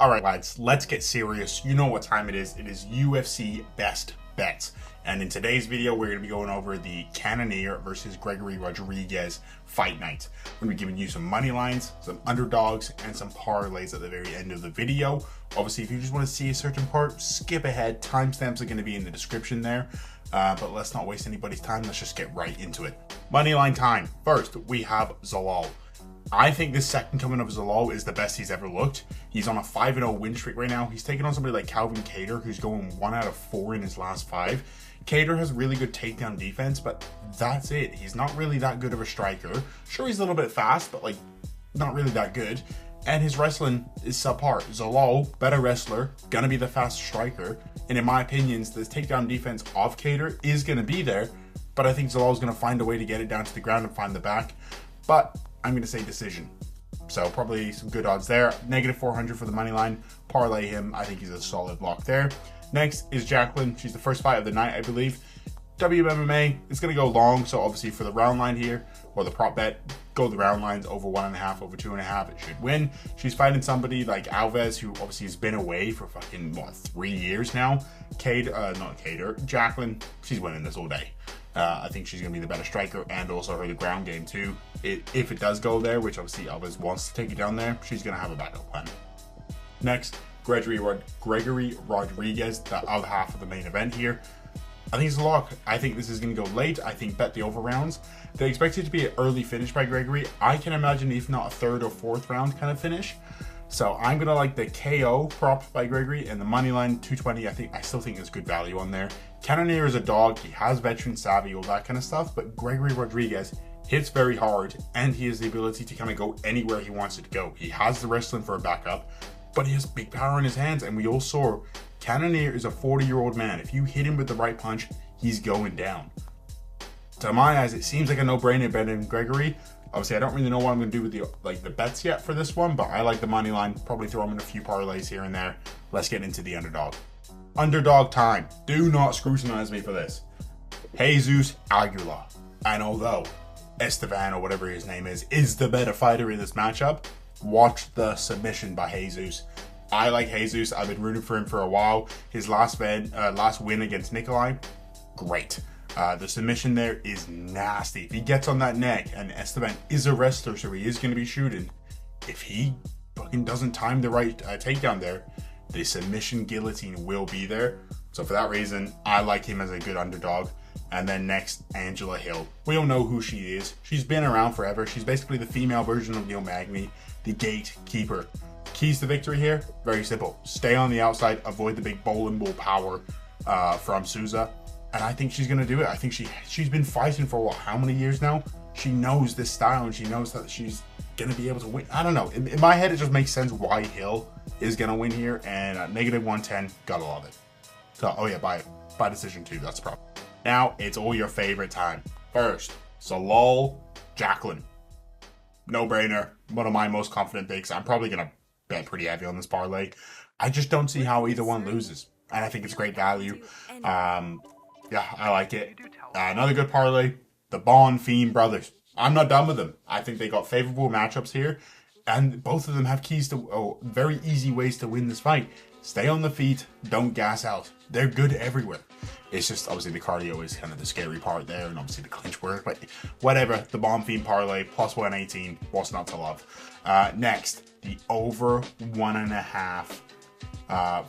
All right, lads, let's get serious. You know what time it is. It is UFC Best Bets. And in today's video, we're going to be going over the Cannonier versus Gregory Rodrigues Fight Night. We're going to be giving you some money lines, some underdogs, and some parlays at the very end of the video. Obviously, if you just want to see a certain part, skip ahead. Timestamps are going to be in the description there. But let's not waste anybody's time. Let's just get right into it. Moneyline time. First, we have Zalal. I think this second coming of Zalal is the best he's ever looked. He's on a 5-0 win streak right now. He's taking on somebody like Calvin Kattar, who's going 1 out of 4 in his last 5. Kattar has really good takedown defense, but that's it. He's not really that good of a striker. Sure, he's a little bit fast, but not really that good. And his wrestling is subpar. Zalal, better wrestler, gonna be the fast striker. And in my opinion, the takedown defense of Kattar is gonna be there, but I think Zalal's gonna find a way to get it down to the ground and find the back. But I'm going to say decision. So probably some good odds there. Negative 400 for the money line. Parlay him. I think he's a solid lock there. Next is Jacqueline. She's the first fight of the night, I believe. WMMA. It's going to go long. So obviously for the round line here, or the prop bet, go the round lines over 1.5, over 2.5. It should win. She's fighting somebody like Alves, who obviously has been away for fucking, 3 years now. Jacqueline, she's winning this all day. I think she's going to be the better striker, and also the ground game too. If it does go there, which obviously Alves wants to take it down there, she's going to have a backup plan. Next, Gregory Rodrigues, the other half of the main event here. I think it's a lock. I think this is going to go late. I think bet the over rounds. They expect it to be an early finish by Gregory. I can imagine if not a 3rd or 4th round kind of finish. So I'm going to like the KO prop by Gregory, and the money line 220. I still think there's good value on there. Cannonier is a dog. He has veteran savvy, all that kind of stuff. But Gregory Rodrigues hits very hard, and he has the ability to kind of go anywhere he wants it to go. He has the wrestling for a backup, but he has big power in his hands. And we all saw Cannonier is a 40-year-old man. If you hit him with the right punch, he's going down. To my eyes, it seems like a no-brainer betting Gregory. Obviously, I don't really know what I'm going to do with the bets yet for this one, but I like the money line. Probably throw him in a few parlays here and there. Let's get into the underdog. Underdog time. Do not scrutinize me for this. Jesus Aguilar. And although Esteban, or whatever his name is the better fighter in this matchup, watch the submission by Jesus. I like Jesus. I've been rooting for him for a while. His last win against Nikolai, great. The submission there is nasty. If he gets on that neck, and Esteban is a wrestler, so he is going to be shooting. If he fucking doesn't time the right takedown there, the submission guillotine will be there. So for that reason, I like him as a good underdog. And then next, Angela Hill. We all know who she is. She's been around forever. She's basically the female version of Neil Magny, the gatekeeper. Keys to victory here, very simple. Stay on the outside, avoid the big bowling ball power from Souza. And I think she's going to do it. I think she's been fighting for how many years now? She knows this style, and she knows that she's going to be able to win. I don't know. In my head, it just makes sense why Hill is going to win here. And at negative 110, gotta love it. So, oh yeah, by decision too. That's the problem. Now, it's all your favorite time. First, Zalal, Jacqueline. No-brainer. One of my most confident picks. I'm probably going to bet pretty heavy on this parlay. I just don't see how either one loses. And I think it's great value. Yeah, I like it. Another good parlay, the Bonfim brothers. I'm not done with them. I think they got favorable matchups here, and both of them have keys to very easy ways to win this fight. Stay on the feet, don't gas out. They're good everywhere. It's just obviously the cardio is kind of the scary part there, and obviously the clinch work, but whatever. The Bonfim parlay plus 118, what's not to love? Next, the over 1.5.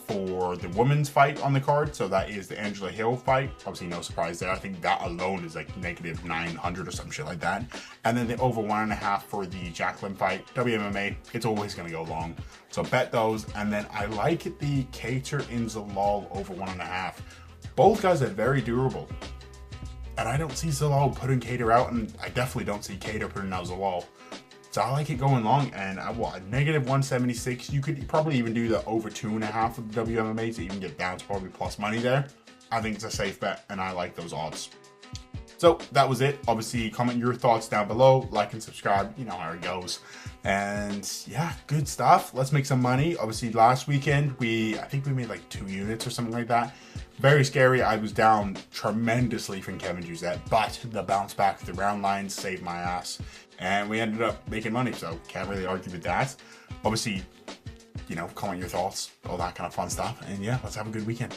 For the women's fight on the card. So that is the Angela Hill fight. Obviously no surprise there. I think that alone is like negative 900 or some shit like that. And then the over 1.5 for the Jacqueline fight. WMMA, it's always going to go long. So bet those. And then I like the Kattar in Zalal over 1.5. Both guys are very durable. And I don't see Zalal putting Kattar out, and I definitely don't see Kattar putting out Zalal. So I like it going long, and negative 176. You could probably even do the over 2.5 of the WMMA to even get down to probably plus money there. I think it's a safe bet, and I like those odds. So that was it. Obviously, comment your thoughts down below, like and subscribe. You know how it goes. And yeah, good stuff. Let's make some money. Obviously, last weekend I think we made like 2 units or something like that. Very scary. I was down tremendously from Kevin Juzette, but the bounce back, the round lines saved my ass, and we ended up making money. So can't really argue with that. Obviously, comment your thoughts, all that kind of fun stuff. And yeah, let's have a good weekend.